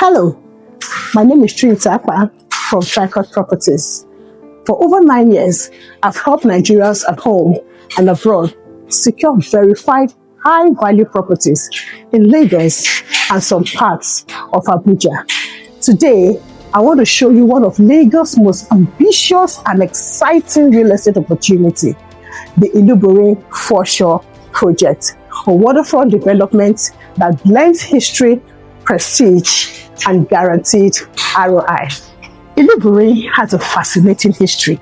Hello, my name is Trinity Akpa from Tricot Properties. For over 9 years, I've helped Nigerians at home and abroad secure verified high-value properties in Lagos and some parts of Abuja. Today, I want to show you one of Lagos' most ambitious and exciting real estate opportunity, the Ilubirin Foreshore Project, a waterfront development that blends history, prestige, and guaranteed ROI. Ilubirin has a fascinating history.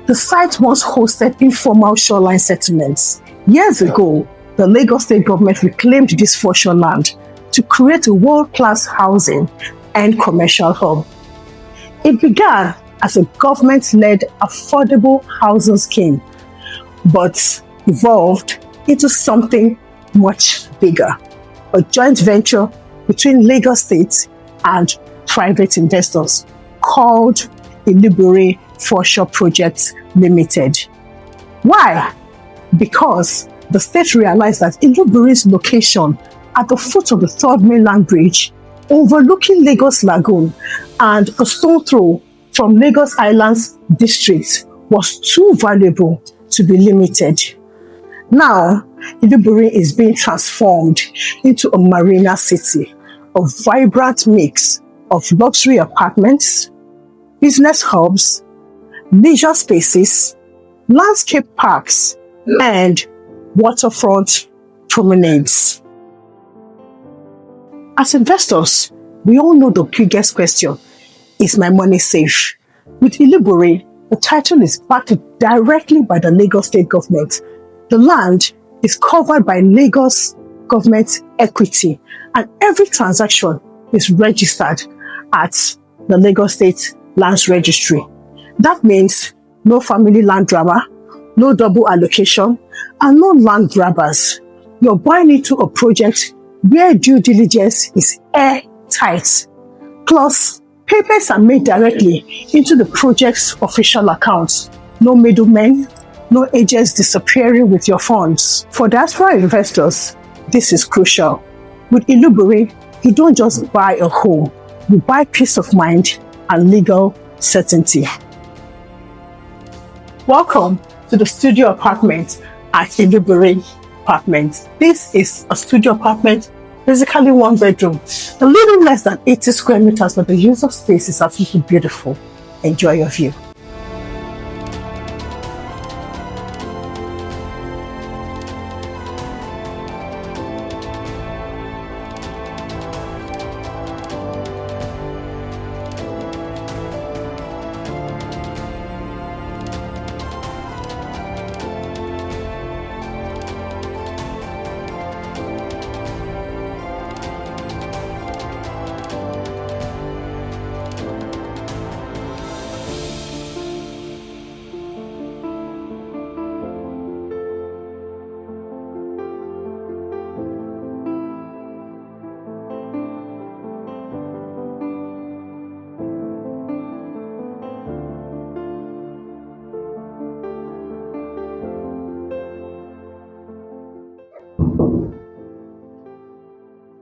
The site once hosted informal shoreline settlements. Years ago, the Lagos state government reclaimed this foreshore land to create a world-class housing and commercial hub. It began as a government-led affordable housing scheme, but evolved into something much bigger, a joint venture between Lagos State and private investors called Ilubirin Foreshore Project Limited. Why? Because the state realized that Ilubirin's location at the foot of the third mainland bridge, overlooking Lagos Lagoon and a stone throw from Lagos Island's district, was too valuable to be limited. Now, Ilubirin is being transformed into a Marina City, a vibrant mix of luxury apartments, business hubs, leisure spaces, landscape parks, and waterfront promenades. As investors, we all know the biggest question: is my money safe? With Ilubirin, the title is backed directly by the Lagos state government. The land is covered by Lagos government equity, and every transaction is registered at the Lagos State Lands Registry. That means no family land drama, no double allocation, and no land grabbers. You're buying into a project where due diligence is airtight. Plus, payments are made directly into the project's official accounts. No middlemen, no agents disappearing with your funds. For Diaspora investors, this is crucial. With Ilubirin, you don't just buy a home, you buy peace of mind and legal certainty. Welcome to the studio apartment at Ilubirin Apartments. This is a studio apartment, basically one bedroom, a little less than 80 square meters, but the use of space is absolutely beautiful. Enjoy your view.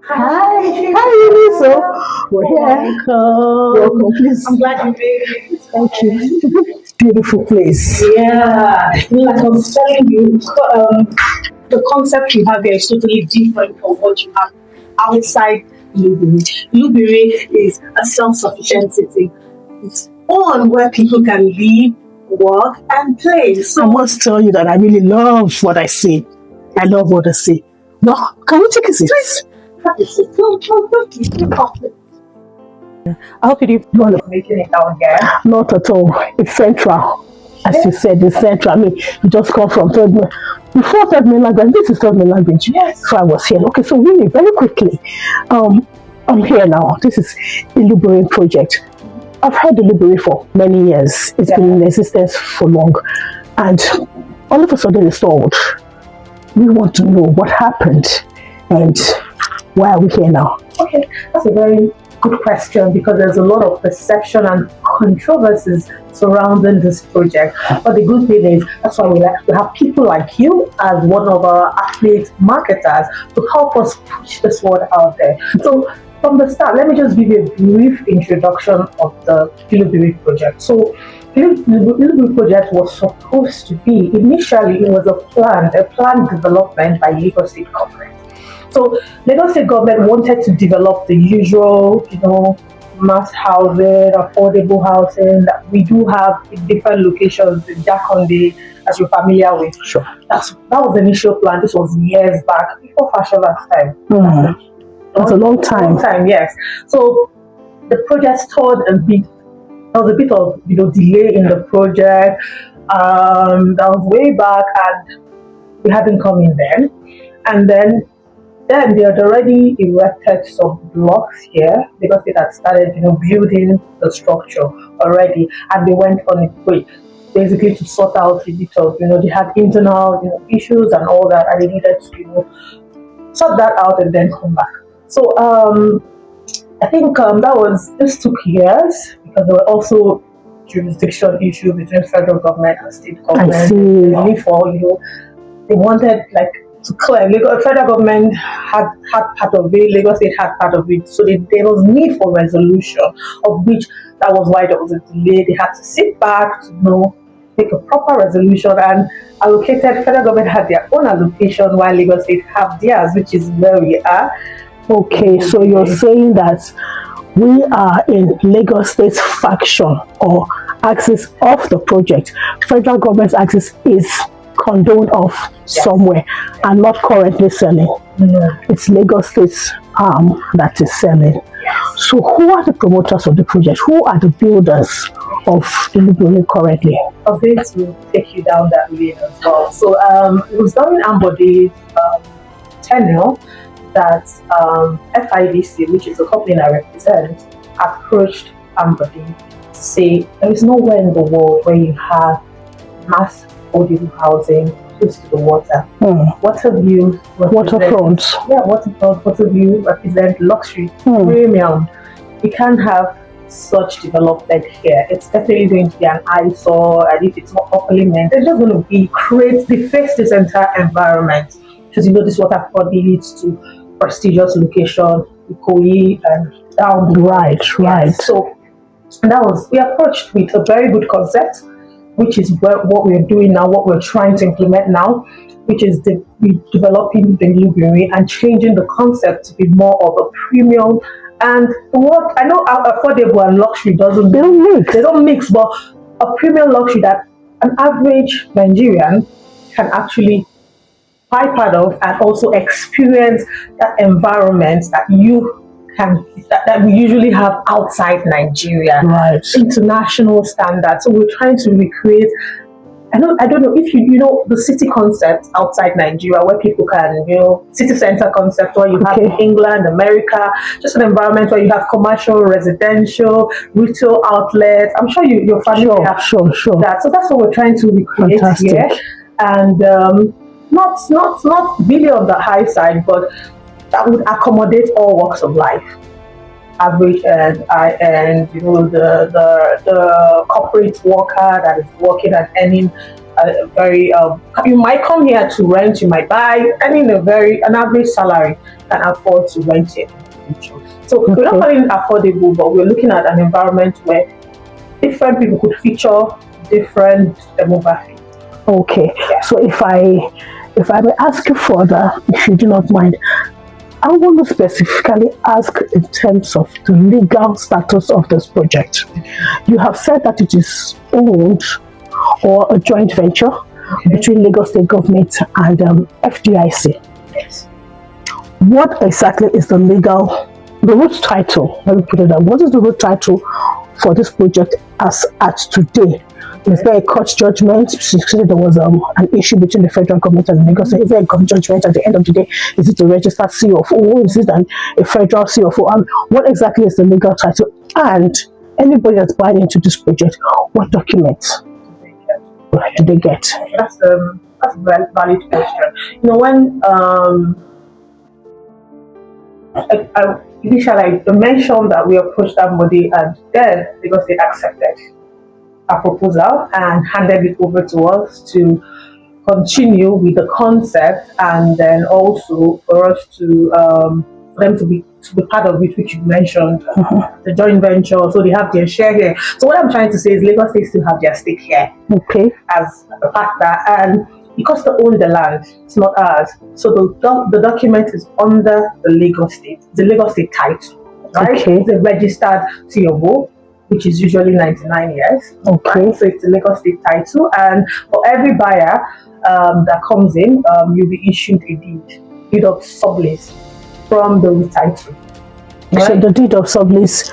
Hi, so we're here. Welcome, please. I'm glad you made it. Thank you. Beautiful place. Yeah, like I was telling you, the concept you have here is totally different from what you have outside Ilubirin. Ilubirin is a self-sufficient city. It's all where people can live, work, and play. So I must tell you that I really love what I see. I love what I see. Now, can we take a seat? Please. I hope you didn't want to making it down here. Not at all. It's central. As you said, it's central. I mean, you just come from before third mainland, and this is third mainland bridge. Yes. So I was here. Okay, so really, very quickly, I'm here now. This is Ilubirin Project. I've heard Ilubirin for many years. It's been in existence for long. And all of a sudden it's sold. We want to know what happened and why are we here now? Okay, that's a very good question because there's a lot of perception and controversies surrounding this project. But the good thing is that's why we like to have people like you as one of our affiliate marketers to help us push this word out there. So from the start, let me just give you a brief introduction of the Ilubirin project. So, Ilubirin project was supposed to be, initially, it was a planned development by Lagos State government. So, Lagos State government wanted to develop the usual, mass housing, affordable housing that we do have in different locations in Jakonde, as you're familiar with. Sure. That was the initial plan. This was years back, before Fashona's time. That's a long time. Yes. So the project stalled a bit. There was a bit of delay in the project. That was way back, and we hadn't come in then. And then they had already erected some blocks here because they had started building the structure already, and they went on its way basically to sort out a bit of they had internal issues and all that, and they needed to sort that out and then come back. So I think this took years because there were also jurisdiction issues between federal government and state government. I see. Only for they wanted to clear. Federal government had part of it, Lagos State had part of it, so there was need for resolution, of which that was why there was a delay. They had to sit back to make a proper resolution and allocated. Federal government had their own allocation while Lagos State have theirs, which is where we are. Okay, so you're saying that we are in Lagos State's faction or axis of the project. Federal government's axis is condoned off somewhere and not currently selling. It's Lagos State's arm that is selling. So who are the promoters of the project? Who are the builders of Ilubirin currently? I'm going to take you down that lane as well. So it was during Ambode's tenure that FIDC, which is the company I represent, approached Ambode to say there is nowhere in the world where you have mass affordable housing close to the water. Waterview, Waterfront. Waterview represent luxury, premium. You can't have such development here. It's definitely going to be an eyesore, and if it's not properly maintained, it's just going to create this entire environment. Because this waterfront leads to prestigious location, Ikoyi, and down the Right. So we approached with a very good concept, which is what we're doing now, what we're trying to implement now, which is developing the Ilubirin and changing the concept to be more of a premium. And what I know, affordable and luxury they don't mix, but a premium luxury that an average Nigerian can actually buy part of and also experience that environment that that we usually have outside Nigeria. Right. International standards. So we're trying to recreate. I don't know if you know the city concept outside Nigeria, where people can, city center concept, where you have England, America, just an environment where you have commercial, residential, retail outlets. I'm sure you're familiar. Sure. That. So that's what we're trying to recreate here, and not really on the high side, but that would accommodate all walks of life. Average and high end, the corporate worker that is working and earning a very you might come here to rent, you might buy, earning an average salary can afford to rent it. So we're not calling it affordable, but we're looking at an environment where different people could feature different demographics. Okay. So if I may ask you further, if you do not mind, I want to specifically ask in terms of the legal status of this project. You have said that it is owned or a joint venture between Lagos State government and FDIC. Yes. What exactly is the root title? Let me put it down. What is the root title for this project as at today? Is there a court judgment? There was an issue between the federal government and Lagos State. Is there a court judgment at the end of the day? Is it a registered CFO? Is it a federal CFO? What exactly is the legal title? And anybody that's buying into this project, what documents do they get? That's a very valid question. When initially I mentioned that we approached Ambode, and then because they accepted a proposal and handed it over to us to continue with the concept, and then also for us to for them to to be part of it, which you mentioned, the joint venture. So they have their share here. So what I'm trying to say is Lagos State still have their stake here. Okay. As a partner, and because they own the land, it's not ours. So the document is under the Lagos State, the Lagos State title, right? Okay. It's a registered TOO, which is usually 99 years. Okay. Right? So it's a Lagos State title, and for every buyer that comes in, you'll be issued a deed of sublease from the title. Right? So the deed of sublease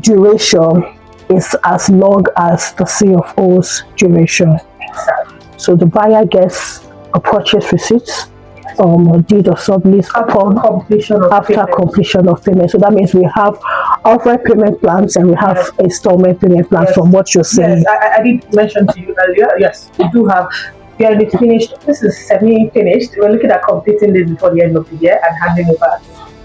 duration is as long as the C of O's duration. Exactly. So the buyer gets a purchase receipt, a deed of sublease upon completion of payment. So that means we have outright payment plans and we have installment payment plans from what you're saying. Yes, I did mention to you earlier. Yes, we do have. We are finished. This is semi-finished. We're looking at completing this before the end of the year and handing over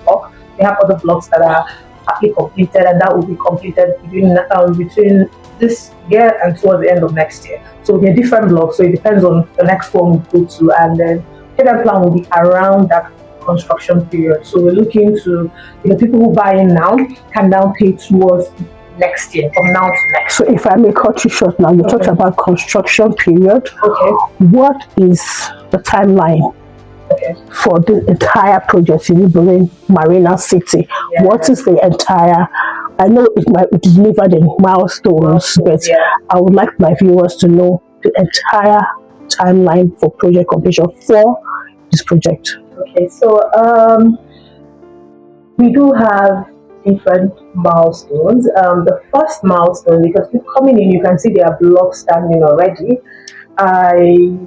stock. We have other blocks that are partly completed, and that will be completed between this year and towards the end of next year. So they're different blocks, so it depends on the next one we go to, and then payment plan will be around that construction period. So we're looking to, people who buy in now can now pay towards next year, from now to next. So if I may cut you short now, you talked about construction period. Okay. What is the timeline for the entire project in Ilubirin Marina City? Yeah. What is the entire, I know it might be delivered in milestones, but I would like my viewers to know the entire timeline for project completion for this project. Okay, so we do have different milestones. The first milestone, because you're coming in, you can see there are blocks standing already. I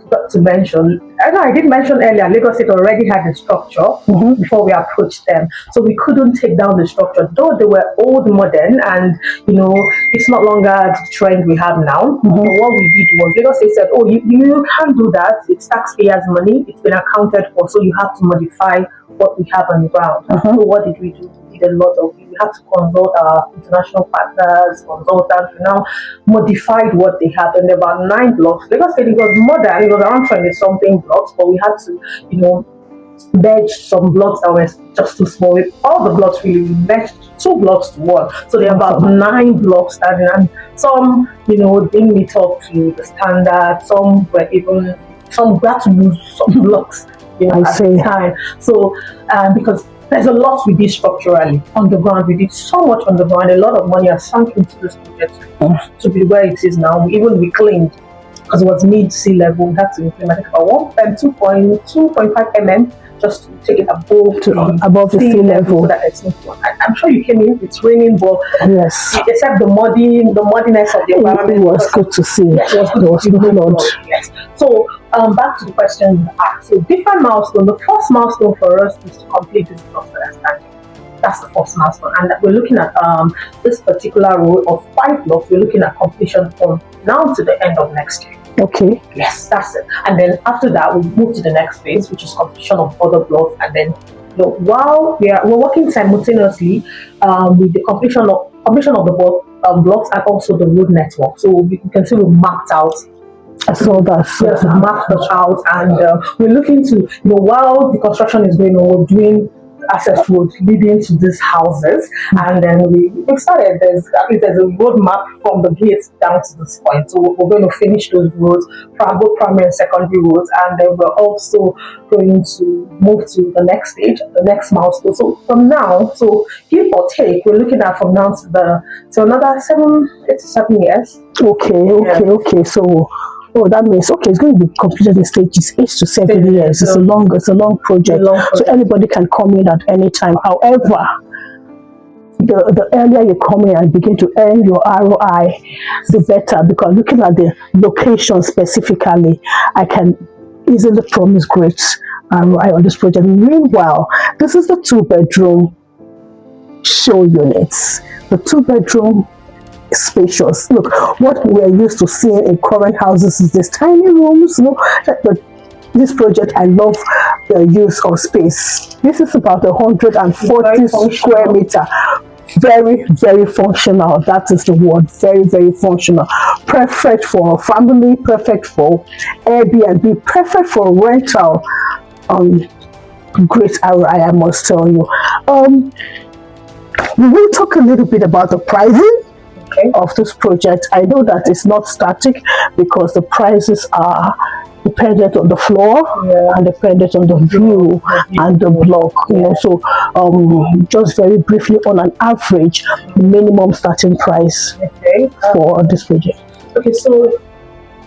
forgot to mention, I did mention earlier, Lagos State already had the structure before we approached them. So we couldn't take down the structure, though they were old, modern, and it's not longer the trend we have now. But what we did was, Lagos State said, oh, you can't do that. It's taxpayers' money. It's been accounted for, so you have to modify what we have on the ground. So what did we do? We did a lot of, we had to consult our international partners, consultants. We now modified what they had, and there were about 9 blocks. Lagos State, it was modern, it was around 20-something blocks, but we had to, merge some blocks that were just too small. All the blocks really, we merged 2 blocks to 1. So there are about 9 blocks standing, and some, didn't meet up to the standard. Some we had to lose some blocks, at the time. So, because there's a lot we did structurally on the ground. We did so much on the ground. A lot of money has sunk into this project to be where it is now. We even reclaimed, because it was mid-sea level. We had to implement about 2.5 mm just to take it above the sea level. So that it's not, I'm sure you came in, it's raining, but yes, except the muddiness of the environment. It was good to see. Yes, it was good to see. Yes. So back to the question you asked. So different milestone. The first milestone for us is to complete this block that are standing. That's the first milestone, and we're looking at this particular row of 5 blocks. We're looking at completion from now to the end of next year. Okay. Yes, that's it. And then after that, we move to the next phase, which is completion of other blocks. And then, while we're working simultaneously with the completion of the blocks and also the road network. So you can see we mapped out. I saw that. Yes, we mapped it out, and we're looking to, while the construction is going on, we're doing access road leading to these houses, and then we started. There's a road map from the gates down to this point. So we're going to finish those roads, both primary and secondary roads, and then we're also going to move to the next stage, the next milestone. So from now, so give or take, we're looking at from now to another 8 to 7 years. Okay. So, that means it's going to be completed in stages, 8 to 7 years. It's a long project. So anybody can come in at any time. However, the earlier you come in and begin to earn your ROI, the better. Because looking at the location specifically, I can easily promise great ROI on this project. Meanwhile, this is the 2-bedroom show units. The 2-bedroom spacious. Look, what we're used to seeing in current houses is these tiny rooms, but this project, I love the use of space. This is about 140 square meter. Very, very functional. That is the word. Very, very functional. Perfect for family, perfect for Airbnb, perfect for rental. Great ROI, I must tell you. We will talk a little bit about the pricing Okay. of this project. I know that it's not static because the prices are dependent on the floor and dependent on the view and the block. So just very briefly, on an average, minimum starting price Okay. for this project. Okay, so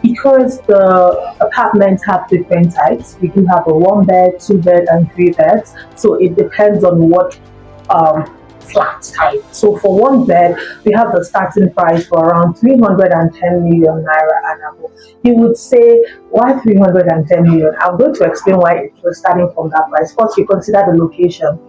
because the apartments have different types, we do have a 1 bed, 2 bed, and 3 beds. So it depends on what flat type. So for 1 bed, we have the starting price for around 310 million naira and above. You would say, why 310 million? I'm going to explain why we're starting from that price. First, you consider the location.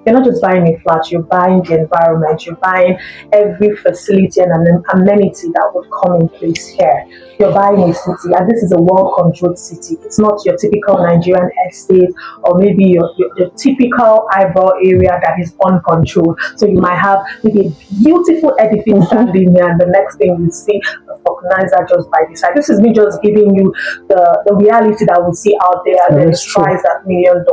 You're not just buying a flat, you're buying the environment, you're buying every facility and an amenity that would come in place here. You're buying a city, and this is a well-controlled city. It's not your typical Nigerian estate or maybe your typical eyebrow area that is uncontrolled. So you might have maybe a beautiful edifice standing here, and the next thing you see a organizer just by the side. This is me just giving you the reality that we see out there, and then it's priced at $1 million.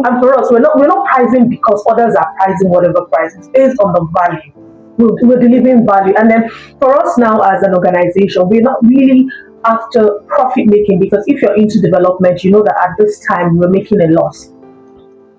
And for us, we're not pricing because others are pricing whatever price. It's based on the value. We're delivering value. And then for us now as an organization, we're not really after profit making, because if you're into development, you know that at this time we're making a loss.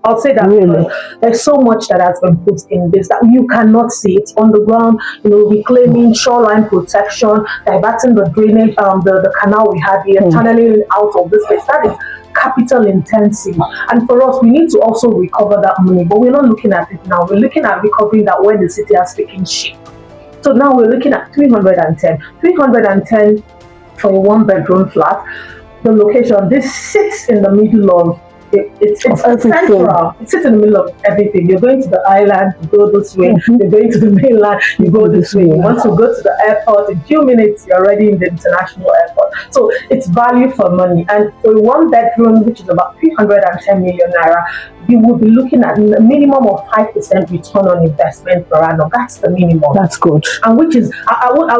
I'll say that Really? there's so much that has been put in this that you cannot see it on the ground. Reclaiming shoreline protection, diverting the drainage, the canal we had here, channeling it out of this place. That is capital intensive, and for us, we need to also recover that money. But we're not looking at it now. We're looking at recovering that when the city has taken shape. So now we're looking at 310 for a 1 bedroom flat. The location, this sits in the middle of it's central. It sits in the middle of everything. You're going to the island, you go this way. You're going to the mainland, you go this way. You want to go to the airport, in a few minutes, you're already in the international airport. So it's value for money. And for a 1 bedroom, which is about 310 million naira, you will be looking at a minimum of 5% return on investment per annum. That's the minimum. That's good. And which is, I won't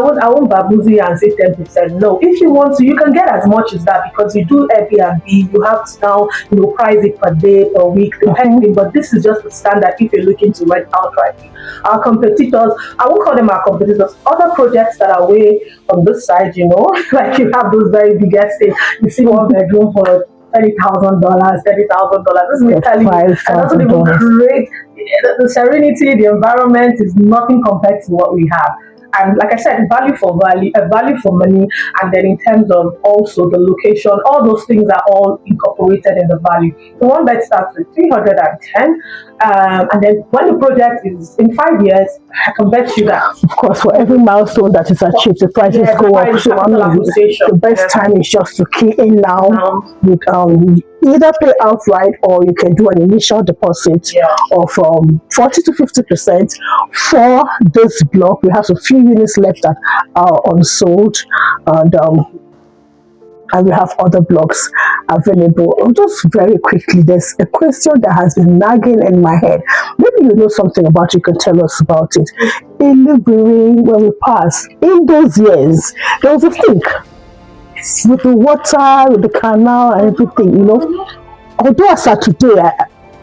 babuzi and say 10%. No, if you want to, you can get as much as that, because you do Airbnb, you have to now, price it per day, per week, depending. But this is just the standard if you're looking to rent outright. Our competitors, I won't call them our competitors, other projects that are way on this side, like you have those very big estates. You see 1 bedroom for $30,000. This is me telling you, and doesn't even create the serenity, the environment is nothing compared to what we have. And like I said, value for money, and then in terms of also the location, all those things are all incorporated in the value. The 1 bed starts with 310, and then when the project is in 5 years, I can bet you that. Of course, for every milestone that is achieved, the prices go up. So the best time is just to key in now. You either pay outright, or you can do an initial deposit of 40 to 50% for this block. We have a few units left that are unsold, and we have other blocks available. Just very quickly, there's a question that has been nagging in my head. Maybe you know something about it, you can tell us about it. In Ilubirin, when we passed, in those years, there was a thing with the water, with the canal and everything, Although as of today,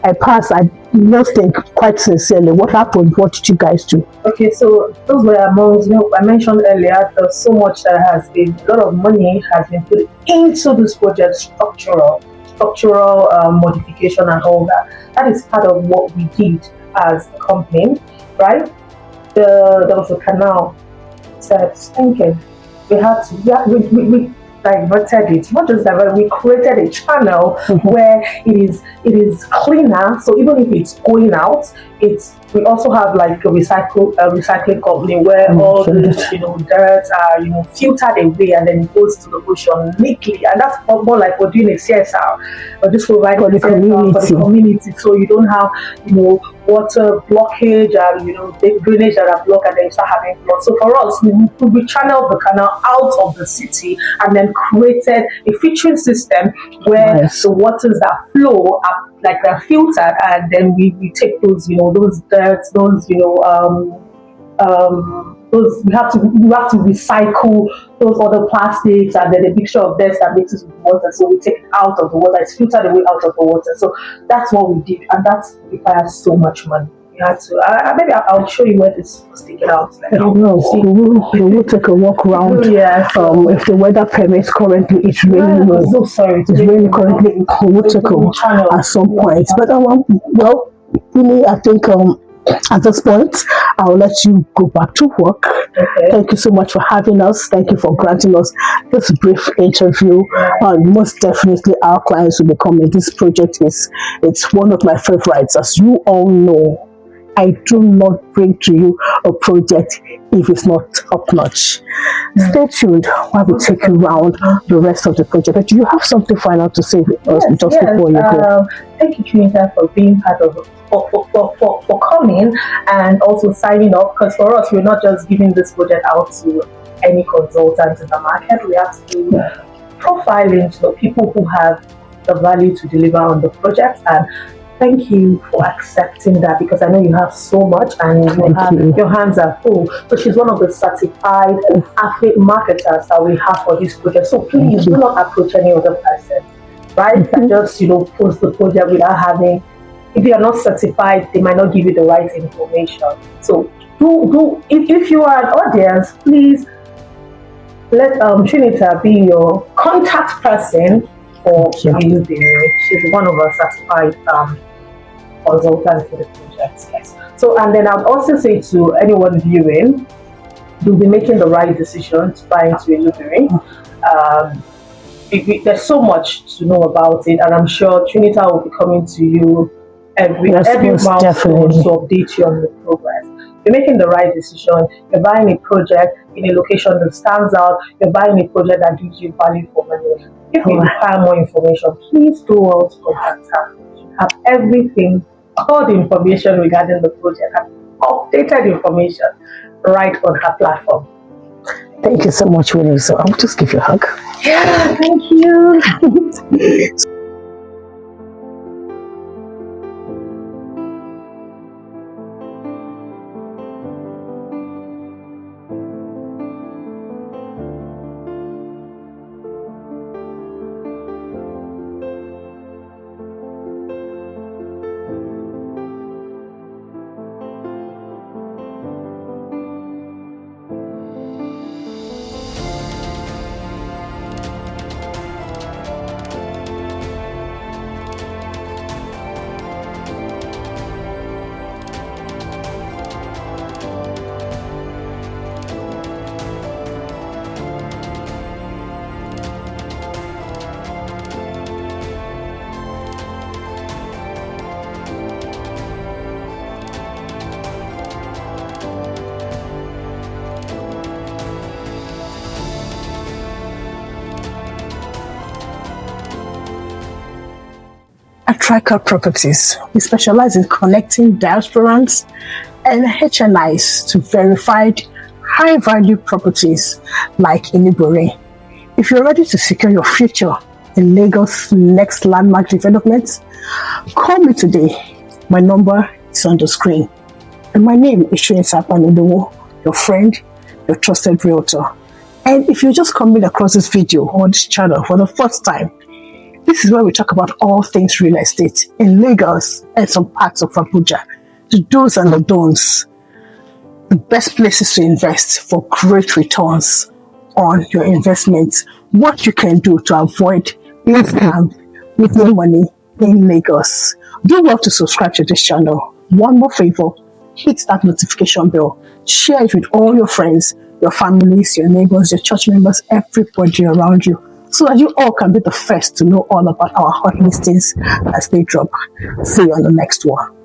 I passed, I not think quite sincerely, what happened? What did you guys do? Okay, so those were amongst, I mentioned earlier, there's so much that has been, a lot of money has been put into this project, structural modification and all that. That is part of what we did as a company, right? There was a canal, it's thinking. We diverted it, not just diverted, we created a channel where it is cleaner. So even if it's going out, we also have like a recycling company where all this dirt are filtered away, and then it goes to the ocean neatly. And that's more like we're doing a CSR, or just providing for the community, so you don't have water blockage and big drainage that are blocked, and then you start having floods. So for us, we channeled the canal out of the city and then created a filtering system where the waters that flow are like they're filtered, and then we take those dirt, those those we have to recycle those other plastics, and then a mixture of this that mixes with water. So we take it out of the water, it's filtered away out of the water. So that's what we did, and that requires so much money. You had to. Maybe I'll show you where this was taken out. We will take a walk around. Yeah. If the weather permits, currently it's raining. I'm so sorry. It's raining currently. We will take a walk at some point. But well, really, I think at this point, I'll let you go back to work. Okay. Thank you so much for having us. Thank you for granting us this brief interview. Most definitely, our clients will be coming. This project it's one of my favorites, as you all know. I do not bring to you a project if it's not up notch. Stay tuned while we take you around the rest of the project. But do you have something final to say with us before you go? Thank you, Trinita, for being part of it, for coming and also signing up. Because for us, we're not just giving this project out to any consultants in the market. We have to do profiling to the people who have the value to deliver on the project. And thank you for accepting that, because I know you have so much and your hands are full. So she's one of the certified affiliate marketers that we have for this project. So please do not approach any other person, right? And just post the project without having. If you are not certified, they might not give you the right information. So if you are an audience, please let Trinita be your contact person for Ilubirin. She's one of our certified consultants for the project. Yes. So, and then I'd also say to anyone viewing, you'll be making the right decision to buy into Ilubirin. There's so much to know about it, and I'm sure Trinita will be coming to you every milestone to update you on the progress. You're making the right decision. You're buying a project in a location that stands out. You're buying a project that gives you value for money. If you require more information, please do out contact her. You have everything, all the information regarding the project, and updated information right on her platform. Thank you so much, Winnie. So I'll just give you a hug. Yeah, thank you. At Tricot Properties, we specialize in connecting diasporans and HNIs to verified high-value properties like Ilubirin. If you're ready to secure your future in Lagos' next landmark development, call me today. My number is on the screen. And my name is Ilubirin, your friend, your trusted realtor. And if you're just coming across this video or this channel for the first time, this is where we talk about all things real estate in Lagos and some parts of Abuja. The do's and the don'ts. The best places to invest for great returns on your investments. What you can do to avoid being scammed with no money in Lagos. Do well to subscribe to this channel. One more favor, hit that notification bell. Share it with all your friends, your families, your neighbors, your church members, everybody around you, so that you all can be the first to know all about our hot listings as they drop. See you on the next one.